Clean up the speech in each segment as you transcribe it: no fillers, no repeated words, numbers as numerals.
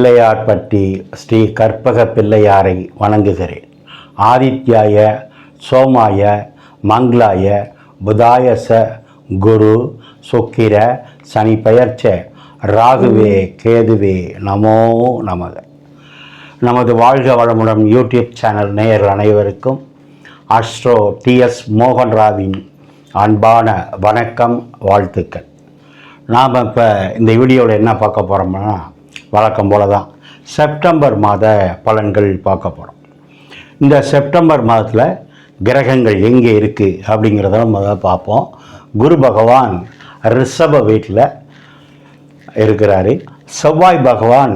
பிள்ளையார்பட்டி ஸ்ரீ கற்பக பிள்ளையாரை வணங்குகிறேன். ஆதித்யாய சோமாய மங்களாய புதாயச குரு சுக்கிர சனி பெயர்ச்ச ராகுவே கேதுவே நமோ நமக. நமது வாழ்க வளமுடன் யூடியூப் சேனல் நேயர்கள் அனைவருக்கும் அஸ்ட்ரோ டிஎஸ் மோகன்ராவின் அன்பான வணக்கம், வாழ்த்துக்கள். நாம் இப்போ இந்த வீடியோவில் என்ன பார்க்க போகிறோம்னா, வழக்கம் போல தான் செப்டம்பர் மாத பலன்கள் பார்க்க போகிறோம். இந்த செப்டம்பர் மாதத்தில் கிரகங்கள் எங்கே இருக்குது அப்படிங்கிறத முதல்ல பார்ப்போம். குரு பகவான் ரிஷப வீட்டில் இருக்கிறாரு, செவ்வாய் பகவான்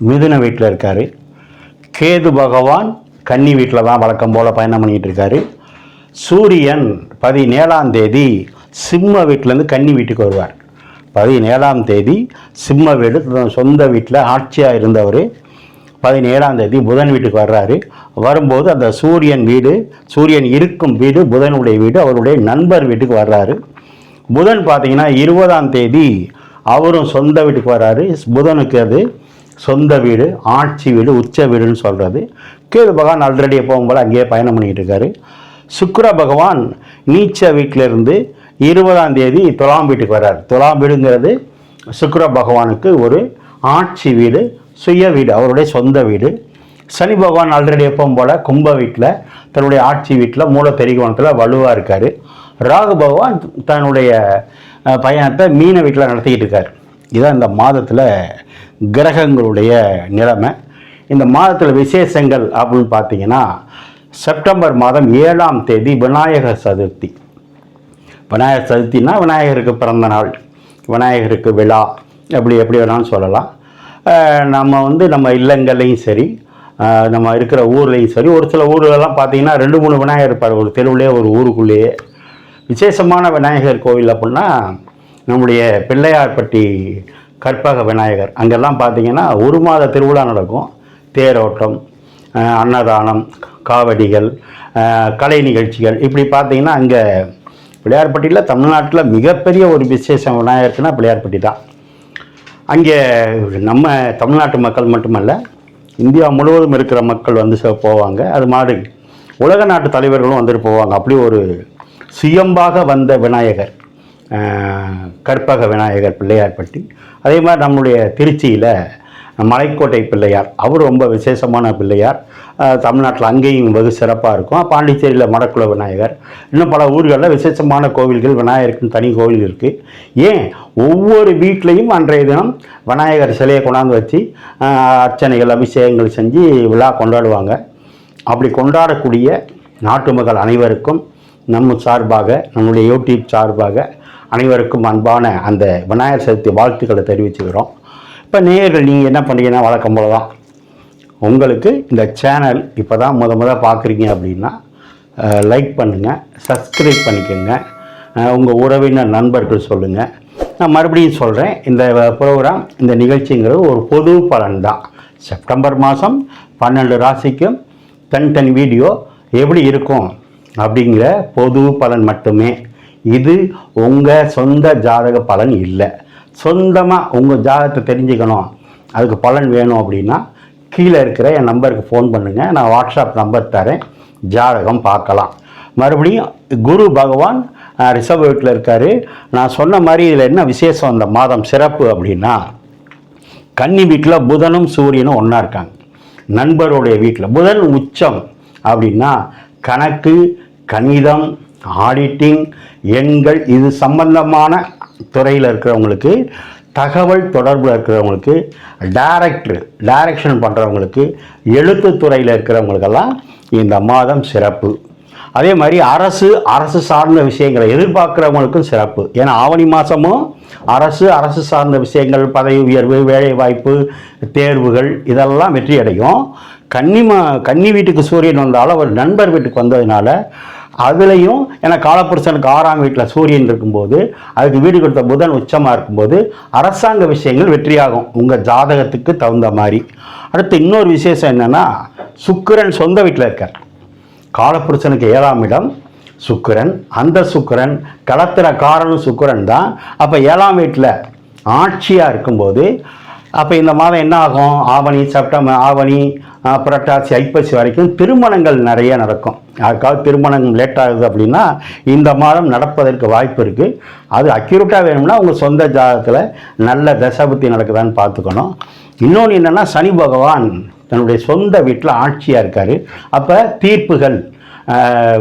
மிதுன வீட்டில் இருக்கார், கேது பகவான் கன்னி வீட்டில் தான் வழக்கம் போல் பயணம் பண்ணிகிட்டு இருக்காரு. சூரியன் 17ஆம் தேதி சிம்ம வீட்டிலேருந்து கன்னி வீட்டுக்கு வருவார். 17ஆம் தேதி சிம்ம வீடு சொந்த வீட்டில் ஆட்சியாக இருந்தவர் 17ஆம் தேதி புதன் வீட்டுக்கு வர்றாரு. வரும்போது அந்த சூரியன் இருக்கும் வீடு புதனுடைய வீடு, அவருடைய நண்பர் வீட்டுக்கு வர்றாரு. புதன் பார்த்திங்கன்னா 20ஆம் தேதி அவரும் சொந்த வீட்டுக்கு வர்றாரு. புதனுக்கு அது சொந்த வீடு, ஆட்சி வீடு, உச்ச வீடுன்னு சொல்கிறது. கேது பகவான் ஆல்ரெடி எப்பவும் போல் அங்கேயே பயணம் பண்ணிகிட்டு இருக்காரு. சுக்கிர பகவான் நீச்ச வீட்டிலேருந்து 20ஆம் தேதி துலாம் வீட்டுக்கு வர்றார். துலாம் வீடுங்கிறது சுக்கிர பகவானுக்கு ஒரு ஆட்சி வீடு, சுய வீடு, அவருடைய சொந்த வீடு. சனி பகவான் ஆல்ரெடி எப்பவும் போல் கும்ப வீட்டில் தன்னுடைய ஆட்சி வீட்டில் மூல திரிகோணத்தில் வலுவாக இருக்கார். ராகு பகவான் தன்னுடைய பயணத்தை மீன வீட்டில் நடத்திக்கிட்டு இருக்கார். இதுதான் இந்த மாதத்தில் கிரகங்களுடைய நிலைமை. இந்த மாதத்தில் விசேஷங்கள் அப்படின்னு பார்த்தீங்கன்னா, செப்டம்பர் மாதம் 7ஆம் தேதி விநாயகர் சதுர்த்தி. விநாயகர் சதுர்த்தினா விநாயகருக்கு பிறந்த நாள், விநாயகருக்கு விழா, எப்படி வேணாலும் சொல்லலாம். நம்ம இல்லங்கள்லையும் சரி, நம்ம இருக்கிற ஊர்லேயும் சரி, ஒரு சில ஊர்களெல்லாம் பார்த்தீங்கன்னா 2-3 விநாயகர் இருப்பார் ஒரு தெருவிலே, ஒரு ஊருக்குள்ளேயே. விசேஷமான விநாயகர் கோவில் அப்படின்னா நம்முடைய பிள்ளையார்பட்டி கற்பக விநாயகர். அங்கெல்லாம் பார்த்தீங்கன்னா 1 மாத திருவிழா நடக்கும். தேரோட்டம், அன்னதானம், காவடிகள், கலை நிகழ்ச்சிகள், இப்படி பார்த்தீங்கன்னா அங்கே பிள்ளையார்பட்டியில் தமிழ்நாட்டில் மிகப்பெரிய ஒரு விசேஷம் விநாயகருக்குன்னா பிள்ளையார்பட்டி தான். அங்கே நம்ம தமிழ்நாட்டு மக்கள் மட்டுமல்ல, இந்தியா முழுவதும் இருக்கிற மக்கள் வந்து போவாங்க. அது மாதிரி உலக நாட்டு தலைவர்களும் வந்துட்டு போவாங்க. அப்படி ஒரு சுயம்பாக வந்த விநாயகர் கற்பக விநாயகர் பிள்ளையார்பட்டி. அதே மாதிரி நம்முடைய திருச்சியில் மலைக்கோட்டை பிள்ளையார், அவர் ரொம்ப விசேஷமான பிள்ளையார். தமிழ்நாட்டில் அங்கேயும் வெகு சிறப்பாக இருக்கும். பாண்டிச்சேரியில் மடக்குள விநாயகர், இன்னும் பல ஊர்களில் விசேஷமான கோவில்கள், விநாயகருக்குன்னு தனி கோவில் இருக்குது. ஏன் ஒவ்வொரு வீட்லேயும் அன்றைய தினம் விநாயகர் சிலையை கொண்டாந்து வச்சு அர்ச்சனைகள், அபிஷேகங்கள் செஞ்சு விழா கொண்டாடுவாங்க. அப்படி கொண்டாடக்கூடிய நாட்டு மக்கள் அனைவருக்கும் நம்ம சார்பாக, நம்முடைய யூடியூப் சார்பாக அனைவருக்கும் அன்பான அந்த விநாயகர் சதுர்த்தி வாழ்த்துக்களை தெரிவிச்சுக்கிறோம். இப்போ நேயர்கள் நீங்கள் என்ன பண்ணுறீங்கன்னா, வழக்கம் போல தான் உங்களுக்கு இந்த சேனல் இப்போ தான் முத பார்க்குறீங்க அப்படின்னா லைக் பண்ணுங்கள், சப்ஸ்கிரைப் பண்ணிக்கோங்க, உங்கள் உறவினர் நண்பர்கள் சொல்லுங்கள். நான் மறுபடியும் சொல்கிறேன், இந்த ப்ரோக்ராம், இந்த நிகழ்ச்சிங்கிறது ஒரு பொது பலன் தான். செப்டம்பர் மாதம் 12 ராசிக்கும் தனித்தனி வீடியோ எப்படி இருக்கும் அப்படிங்கிற பொது பலன் மட்டுமே. இது உங்கள் சொந்த ஜாதக பலன் இல்லை. சொந்தமாக உங்கள் ஜாதகத்தை தெரிஞ்சுக்கணும், அதுக்கு பலன் வேணும் அப்படின்னா கீழே இருக்கிற என் நம்பருக்கு ஃபோன் பண்ணுங்கள். நான் வாட்ஸ்அப் நம்பர் தரேன், ஜாதகம் பார்க்கலாம். மறுபடியும் குரு பகவான் ரிஷப வீட்டில் இருக்கார். நான் சொன்ன மாதிரி இதில் என்ன விசேஷம், அந்த மாதம் சிறப்பு அப்படின்னா, கன்னி வீட்டில் புதனும் சூரியனும் ஒன்றா இருக்காங்க. நண்பருடைய வீட்டில் புதன் உச்சம் அப்படின்னா கணக்கு, கணிதம், ஆடிட்டிங், எண்கள், இது சம்பந்தமான துறையில் இருக்கிறவங்களுக்கு, தகவல் தொடர்பில் இருக்கிறவங்களுக்கு, டைரக்ஷன் பண்ணுறவங்களுக்கு, எழுத்து துறையில் இருக்கிறவங்களுக்கெல்லாம் இந்த மாதம் சிறப்பு. அதே மாதிரி அரசு சார்ந்த விஷயங்களை எதிர்பார்க்குறவங்களுக்கும் சிறப்பு. ஏன்னா ஆவணி மாதமும் அரசு சார்ந்த விஷயங்கள், பதவி உயர்வு, வேலைவாய்ப்பு, தேர்வுகள், இதெல்லாம் வெற்றி அடையும். கன்னி வீட்டுக்கு சூரியன் வந்தாலும் அவர் நண்பர் வீட்டுக்கு வந்ததுனால அதுலேயும், ஏன்னா காலப்புருஷனுக்கு 6ஆம் வீட்டில் சூரியன் இருக்கும்போது, அதுக்கு வீடு கொடுத்த புதன் உச்சமாக இருக்கும்போது அரசாங்க விஷயங்கள் வெற்றியாகும் உங்கள் ஜாதகத்துக்கு தகுந்த மாதிரி. அடுத்து இன்னொரு விசேஷம் என்னென்னா, சுக்கிரன் சொந்த வீட்டில் இருக்கார். காலப்புருஷனுக்கு 7ஆம் இடம் சுக்கிரன். அந்த சுக்கிரன் களத்திர காரனும் சுக்கிரன் தான். அப்போ 7ஆம் வீட்டில் ஆட்சியாக இருக்கும்போது அப்போ இந்த மாதம் என்ன ஆகும்? ஆவணி, செப்டம்பர், ஆவணி, புரட்டாசி, ஐப்பசி வரைக்கும் திருமணங்கள் நிறைய நடக்கும். யாருக்காவது திருமணம் லேட் ஆகுது அப்படின்னா இந்த மாதம் நடப்பதற்கு வாய்ப்பு இருக்குது. அது அக்யூரேட்டாக வேணும்னா உங்கள் சொந்த ஜாதகத்தில் நல்ல தசாபுத்தி நடக்குதான்னு பார்த்துக்கணும். இன்னொன்று என்னென்னா, சனி பகவான் தன்னுடைய சொந்த வீட்டில் ஆட்சியாக இருக்கார். அப்போ தீர்ப்புகள்,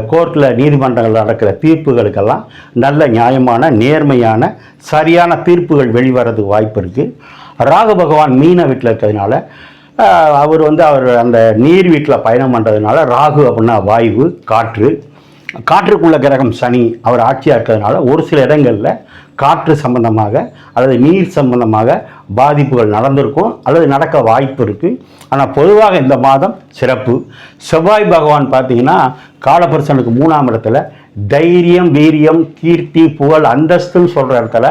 கோர்ட்டில் நீதிமன்றங்கள் நடக்கிற தீர்ப்புகளுக்கெல்லாம் நல்ல நியாயமான, நேர்மையான, சரியான தீர்ப்புகள் வெளிவரதுக்கு வாய்ப்பு இருக்குது. ராகு பகவான் மீன வீட்டில் இருக்கிறதுனால அவர் அந்த நீர் வீட்டில் பயணம் பண்ணுறதுனால, ராகு அப்படின்னா வாயு, காற்றுக்குள்ள கிரகம் சனி அவர் ஆட்சியாக இருக்கிறதுனால ஒரு சில இடங்களில் காற்று சம்பந்தமாக அல்லது நீர் சம்பந்தமாக பாதிப்புகள் நடந்திருக்கும் அல்லது நடக்க வாய்ப்பு இருக்குது. ஆனால் பொதுவாக இந்த மாதம் சிறப்பு. செவ்வாய் பகவான் பார்த்தீங்கன்னா காலபுருஷனுக்கு 3ஆம் இடத்துல தைரியம், வீரியம், கீர்த்தி, புகழ், அந்தஸ்துன்னு சொல்கிற இடத்துல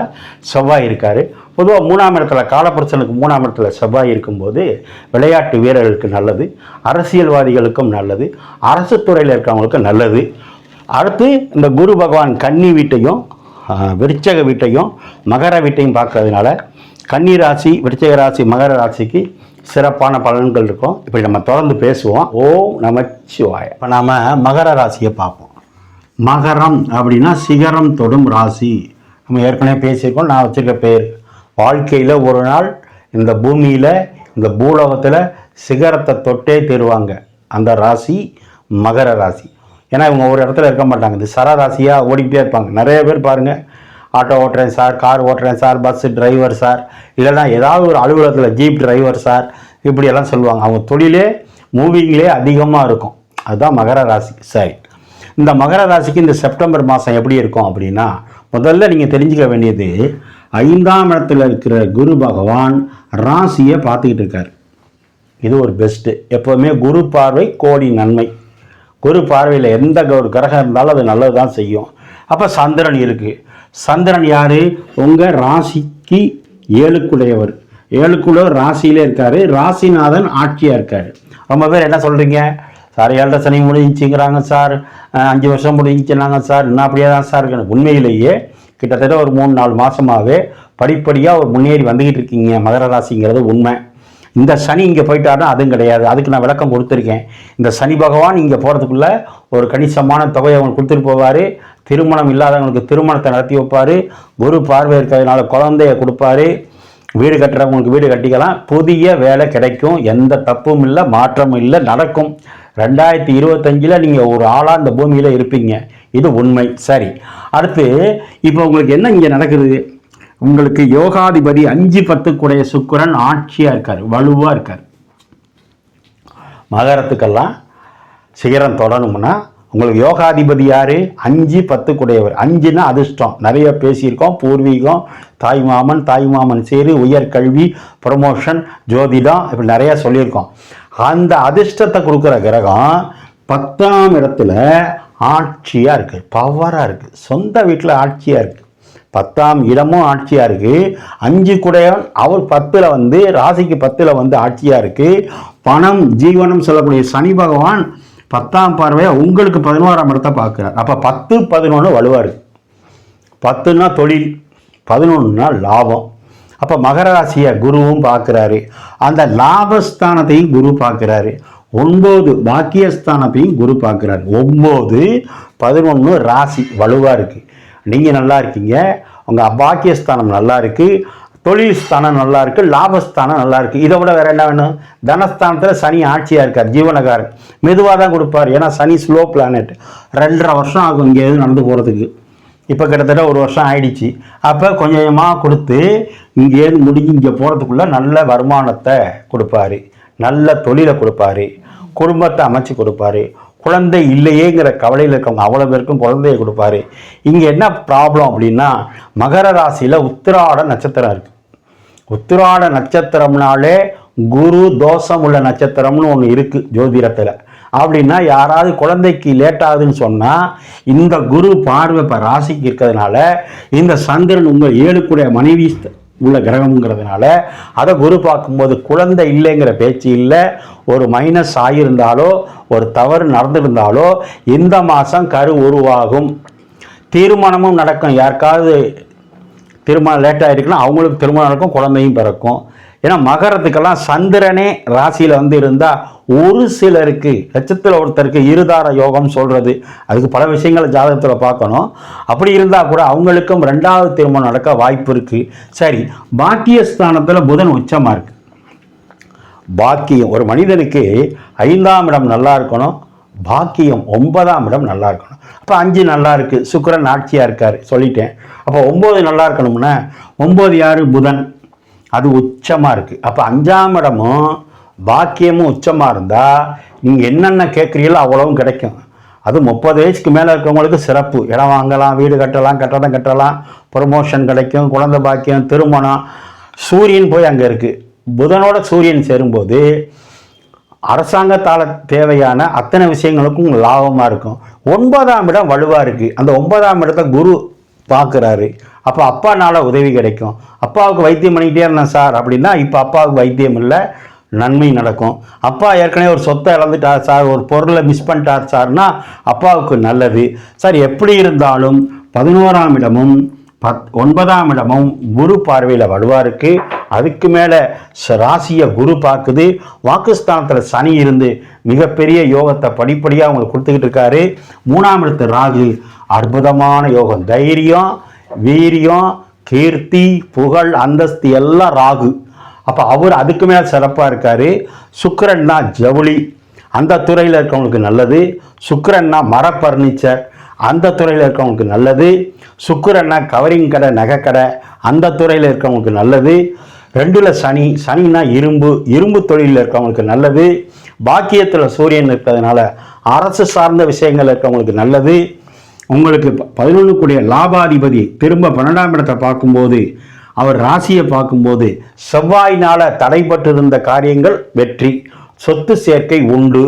செவ்வாய் இருக்கார். பொதுவாக 3ஆம் இடத்துல, காலபுருஷனுக்கு 3ஆம் இடத்துல செவ்வாய் இருக்கும்போது விளையாட்டு வீரர்களுக்கு நல்லது, அரசியல்வாதிகளுக்கும் நல்லது, அரசு துறையில் இருக்கிறவங்களுக்கும் நல்லது. அடுத்து இந்த குரு பகவான் கன்னி வீட்டையும் விருச்சக வீட்டையும் மகர வீட்டையும் பார்க்கறதுனால கன்னி ராசி, விருச்சக ராசி, மகர ராசிக்கு சிறப்பான பலன்கள் இருக்கும். இப்படி நம்ம தொடர்ந்து பேசுவோம். ஓம் நமச்சிவாய. இப்போ நாம் மகர ராசியை பார்ப்போம். மகரம் அப்படின்னா சிகரம் தொடும் ராசி. நம்ம ஏற்கனவே பேசியிருக்கோம். நான் வச்சுருக்க பேர், வாழ்க்கையில் ஒரு நாள் இந்த பூமியில், இந்த பூலோகத்தில் சிகரத்தை தொட்டே தருவாங்க. அந்த ராசி மகர ராசி. ஏன்னா இவங்க ஒரு இடத்துல இருக்க மாட்டாங்க, இந்த சரராசியாக ஓடிக்கிட்டே இருப்பாங்க. நிறைய பேர் பாருங்கள், ஆட்டோ ஓட்டுறேன் சார், கார் ஓட்டுறேன் சார், பஸ்ஸு டிரைவர் சார், இல்லைனா ஏதாவது ஒரு அலுவலகத்தில் ஜீப் டிரைவர் சார், இப்படியெல்லாம் சொல்லுவாங்க. அவங்க தொழிலே மூவிங்லே அதிகமாக இருக்கும். அதுதான் மகர ராசி. சரி, இந்த மகர ராசிக்கு இந்த செப்டம்பர் மாதம் எப்படி இருக்கும் அப்படின்னா, முதல்ல நீங்கள் தெரிஞ்சுக்க வேண்டியது, 5ஆம் இடத்துல இருக்கிற குரு பகவான் ராசியை பார்த்துக்கிட்டு இருக்கார். இது ஒரு பெஸ்ட்டு. எப்போவுமே குரு பார்வை கோடி நன்மை. குரு பார்வையில் எந்த ஒரு கிரகம் இருந்தாலும் அது நல்லது தான் செய்யும். அப்போ சந்திரன் இருக்குது. சந்திரன் யார்? உங்கள் ராசிக்கு 7க்குடையவர். 7க்குடையவர் ராசியிலே இருக்கார். ராசிநாதன் ஆட்சியாக இருக்கார். ரொம்ப பேர் என்ன சொல்கிறீங்க சார், 7 சனி முடிஞ்சுங்கிறாங்க சார், 5 வருஷம் முடிஞ்சுனாங்க சார், இன்னும் அப்படியே தான் சார் இருக்குன்னு. உண்மையிலேயே கிட்டத்தட்ட ஒரு 3-4 மாதமாகவே படிப்படியாக ஒரு முன்னேறி வந்துக்கிட்டு இருக்கீங்க மகர ராசிங்கிறது உண்மை. இந்த சனி இங்கே போயிட்டாருன்னா அதுவும் கிடையாது. அதுக்கு நான் விளக்கம் கொடுத்துருக்கேன். இந்த சனி பகவான் இங்கே போகிறதுக்குள்ள ஒரு கணிசமான தொகையை அவங்க கொடுத்துட்டு போவார். திருமணம் இல்லாதவங்களுக்கு திருமணத்தை நடத்தி வைப்பார். குரு பார்வை இருக்கிறதுனால குழந்தைய கொடுப்பாரு. வீடு கட்டுறவங்களுக்கு வீடு கட்டிக்கலாம். புதிய வேலை கிடைக்கும். எந்த தப்பும் இல்லை, மாற்றமும் இல்லை, நடக்கும். 2025 நீங்கள் ஒரு ஆளாக இந்த பூமியில் இருப்பீங்க. இது உண்மை. சரி, அடுத்து இப்போ உங்களுக்கு என்ன இங்கே நடக்குது? உங்களுக்கு யோகாதிபதி 5-10 சுக்கிரன் ஆட்சியாக இருக்கார், வலுவாக இருக்கார். மகரத்துக்கெல்லாம் சிகரம் தொடணும்னா உங்களுக்கு யோகாதிபதி யார்? 5-10 5ன்னா அதிர்ஷ்டம். நிறைய பேசியிருக்கோம். பூர்வீகம், தாய்மாமன் சேரு, உயர்கல்வி, ப்ரமோஷன், ஜோதிடம், இப்படி நிறையா சொல்லியிருக்கோம். அந்த அதிர்ஷ்டத்தை கொடுக்குற கிரகம் 10ஆம் இடத்துல ஆட்சியாக இருக்குது, பவராக இருக்குது. சொந்த வீட்டில் ஆட்சியாக இருக்குது. 10ஆம் இடமும் ஆட்சியாக இருக்குது. 5 குடையவன் அவர் 10ல் ராசிக்கு 10ல் ஆட்சியாக இருக்குது. பணம், ஜீவனம் சொல்லக்கூடிய சனி பகவான் 10ஆம் பார்வையாக உங்களுக்கு 11ஆம் இடத்தை பார்க்குறார். அப்போ 10-11 வலுவார். 10ன்னா தொழில், 11ன்னா லாபம். அப்போ மகர ராசியை குருவும் பார்க்குறாரு. அந்த லாபஸ்தானத்தையும் குரு பார்க்குறாரு. 9 பாக்கியஸ்தானத்தையும் குரு பார்க்குறாரு. 9-11 ராசி வலுவாக இருக்குது. நீங்கள் நல்லா இருக்கீங்க, உங்கள் பாக்கியஸ்தானம் நல்லா இருக்குது, தொழில் ஸ்தானம் நல்லா இருக்குது, லாபஸ்தானம் நல்லா இருக்குது. இதை விட வேறு என்ன வேணும்? தனஸ்தானத்தில் சனி ஆட்சியாக இருக்கார், ஜீவனகாரன். மெதுவாக தான் கொடுப்பார். ஏன்னா சனி ஸ்லோ பிளானட். 2.5 வருஷம் ஆகும் இங்கே எதுவும் நடந்து போகிறதுக்கு. இப்போ கிட்டத்தட்ட 1 வருஷம் ஆயிடுச்சு. அப்போ கொஞ்சமாக கொடுத்து இங்கேருந்து முடிஞ்சு இங்கே போகிறதுக்குள்ளே நல்ல வருமானத்தை கொடுப்பாரு, நல்ல தொழிலை கொடுப்பாரு, குடும்பத்தை அமைச்சு கொடுப்பாரு. குழந்தை இல்லையேங்கிற கவலையில் இருக்கவங்க அவ்வளோ பேருக்கும் குழந்தையை கொடுப்பாரு. இங்கே என்ன ப்ராப்ளம் அப்படின்னா, மகர ராசியில் உத்திராட நட்சத்திரம் இருக்குது. உத்திராட நட்சத்திரம்னாலே குரு தோஷம் உள்ள நட்சத்திரம்னு ஒன்று இருக்குது ஜோதிடத்தில். அப்படின்னா யாராவது குழந்தைக்கு லேட் ஆகுதுன்னு சொன்னால் இந்த குரு பார்வை இப்போ ராசிக்கு இருக்கிறதுனால, இந்த சந்திரன் உங்கள் 7 மனைவி உள்ள கிரகம்ங்கிறதுனால அதை குரு பார்க்கும்போது குழந்தை இல்லைங்கிற பேச்சு இல்லை. ஒரு மைனஸ் ஆகியிருந்தாலோ ஒரு தவறு நடந்திருந்தாலோ இந்த மாதம் கரு உருவாகும், திருமணமும் நடக்கும். யாருக்காவது திருமணம் லேட்டாக இருக்குன்னா அவங்களுக்கு திருமணம் நடக்கும், குழந்தையும் பிறக்கும். ஏன்னா மகரத்துக்கெல்லாம் சந்திரனே ராசியில் வந்து இருந்தால் ஒரு சிலருக்கு லட்சத்தில் ஒருத்தருக்கு இருதார யோகம் சொல்கிறது. அதுக்கு பல விஷயங்களை ஜாதகத்தில் பார்க்கணும். அப்படி இருந்தால் கூட அவங்களுக்கும் 2வது திருமணம் நடக்க வாய்ப்பு இருக்குது. சரி, பாக்கியஸ்தானத்தில் புதன் உச்சமாக இருக்குது. பாக்கியம் ஒரு மனிதனுக்கு 5ஆம் இடம் நல்லா இருக்கணும், பாக்கியம் 9ஆம் இடம் நல்லா இருக்கணும். அப்போ 5 நல்லா இருக்குது, சுக்கிரன் ஆட்சியாக இருக்கார் சொல்லிட்டேன். அப்போ 9 நல்லா இருக்கணும்னா 9 யார்? புதன். அது உச்சமாக இருக்குது. அப்போ 5ஆம் இடமும் பாக்கியமும் உச்சமாக இருந்தால் நீங்கள் என்னென்ன கேட்குறீங்களோ அவ்வளவும் கிடைக்கும். அது 30 வயசுக்கு மேலே இருக்கிறவங்களுக்கு சிறப்பு. இடம் வாங்கலாம், வீடு கட்டலாம், கட்டடம் கட்டலாம், ப்ரொமோஷன் கிடைக்கும், குழந்தை பாக்கியம், திருமணம். சூரியன் போய் அங்கே இருக்குது. புதனோட சூரியன் சேரும்போது அரசாங்கத்தால் தேவையான அத்தனை விஷயங்களுக்கும் லாபமாக இருக்கும். 9ஆம் இடம் வலுவாக இருக்குது. அந்த 9ஆம் இடத்தை குரு பார்க்குறாரு. அப்போ அப்பானால உதவி கிடைக்கும். அப்பாவுக்கு வைத்தியம் பண்ணிக்கிட்டே இருந்தேன் சார் அப்படின்னா இப்போ அப்பாவுக்கு வைத்தியம் இல்லை, நன்மை நடக்கும். அப்பா ஏற்கனவே ஒரு சொத்தை இழந்துட்டார் சார், ஒரு பொருளை மிஸ் பண்ணிட்டார் சார்னா அப்பாவுக்கு நல்லது. சார் எப்படி இருந்தாலும் 11ஆம் இடமும் 9ஆம் இடமும் குரு பார்வையில் வலுவாக இருக்குது. அதுக்கு மேலே ராசியை குரு பார்க்குது. வாக்குஸ்தானத்தில் சனி இருந்து மிகப்பெரிய யோகத்தை படிப்படியாக அவங்களுக்கு கொடுத்துக்கிட்டு இருக்காரு. 3ஆம் இடத்து ராகு அற்புதமான யோகம், தைரியம், வீரியம், கீர்த்தி, புகழ், அந்தஸ்து எல்லாம் ராகு. அப்போ அவர் அதுக்கு மேலே சிறப்பாக இருக்கார். சுக்கிரன்னா ஜவுளி, அந்த துறையில் இருக்கவங்களுக்கு நல்லது. சுக்கிரன்னா மர பர்னிச்சர், அந்த துறையில் இருக்கவங்களுக்கு நல்லது. சுக்கிரன்னா கவரிங் கடை, நகைக்கடை, அந்த துறையில் இருக்கவங்களுக்கு நல்லது. 2ல் சனி, சனின்னா இரும்பு தொழிலில் இருக்கவங்களுக்கு நல்லது. பாக்கியத்தில் சூரியன் இருக்கிறதுனால அரசு சார்ந்த விஷயங்கள் இருக்கவங்களுக்கு நல்லது. உங்களுக்கு 11 கூடிய லாபாதிபதி திரும்ப 12ஆம் இடத்தை பார்க்கும்போது, அவர் ராசியை பார்க்கும்போது செவ்வாயினால் தடைப்பட்டு இருந்த காரியங்கள் வெற்றி, சொத்து சேர்க்கை உண்டு.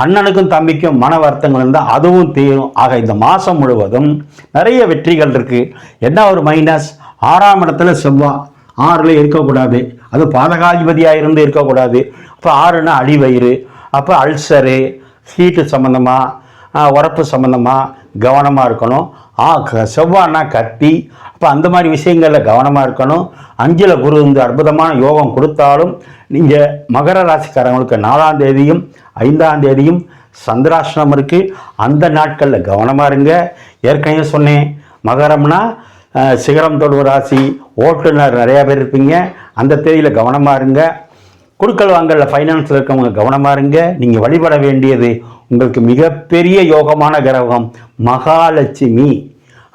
அண்ணனுக்கும் தம்பிக்கும் மன வருத்தங்கள் இருந்தால் அதுவும் தீரும். ஆக இந்த மாதம் முழுவதும் நிறைய வெற்றிகள் இருக்குது. என்ன ஒரு மைனஸ், 6ஆம் இடத்துல செவ்வாய், 6ல் இருக்கக்கூடாது. அது பாதகாதிபதியாக இருந்து இருக்கக்கூடாது. அப்போ 6னா அடிவயிறு, அப்போ அல்சரு, ஹீட்டு சம்மந்தமாக, உரப்பு சம்மந்தமாக கவனமாக இருக்கணும். செவ்வாய்னா கத்தி, அப்போ அந்த மாதிரி விஷயங்களில் கவனமாக இருக்கணும். 5ல் குரு வந்து அற்புதமான யோகம் கொடுத்தாலும் நீங்கள் மகர ராசிக்காரங்களுக்கு 4ஆம் தேதியும் 5ஆம் தேதியும் சந்திராஷ்டிரம் இருக்குது. அந்த நாட்களில் கவனமாக இருங்க. ஏற்கனவே சொன்னேன், மகரம்னா சிகரம் தொடுவ ராசி, ஓட்டுநர் நிறையா பேர் இருப்பீங்க. அந்த தேதியில் கவனமாக இருங்க. குடுக்கல் வாங்கல ஃபைனான்ஸில் இருக்கவங்க கவனமாக இருங்க. நீங்கள் வழிபட வேண்டியது உங்களுக்கு மிகப்பெரிய யோகமான கிரகம் மகாலட்சுமி.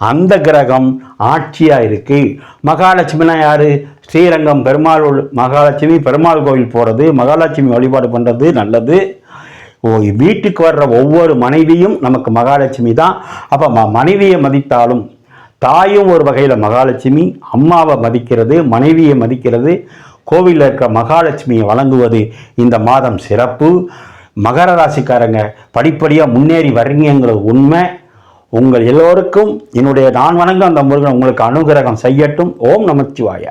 அந்த கிரகம் ஆட்சியாக இருக்குது. மகாலட்சுமினா யார்? ஸ்ரீரங்கம் பெருமாள் மகாலட்சுமி பெருமாள் கோவில் போகிறது, மகாலட்சுமி வழிபாடு பண்ணுறது நல்லது. வீட்டுக்கு வர்ற ஒவ்வொரு மனைவியும் நமக்கு மகாலட்சுமி தான். அப்போ மனைவியை மதித்தாலும் தாயும் ஒரு வகையில் மகாலட்சுமி. அம்மாவை மதிக்கிறது, மனைவியை மதிக்கிறது, கோவிலில் இருக்கிற மகாலட்சுமியை வழங்குவது இந்த மாதம் சிறப்பு. மகர ராசிக்காரங்க படிப்படியாக முன்னேறி வர்றீங்கிற உண்மை. உங்கள் எல்லோருக்கும் என்னுடைய நான் வணங்க அந்த முருகன் உங்களுக்கு அனுகிரகம் செய்யட்டும். ஓம் நமச்சிவாய.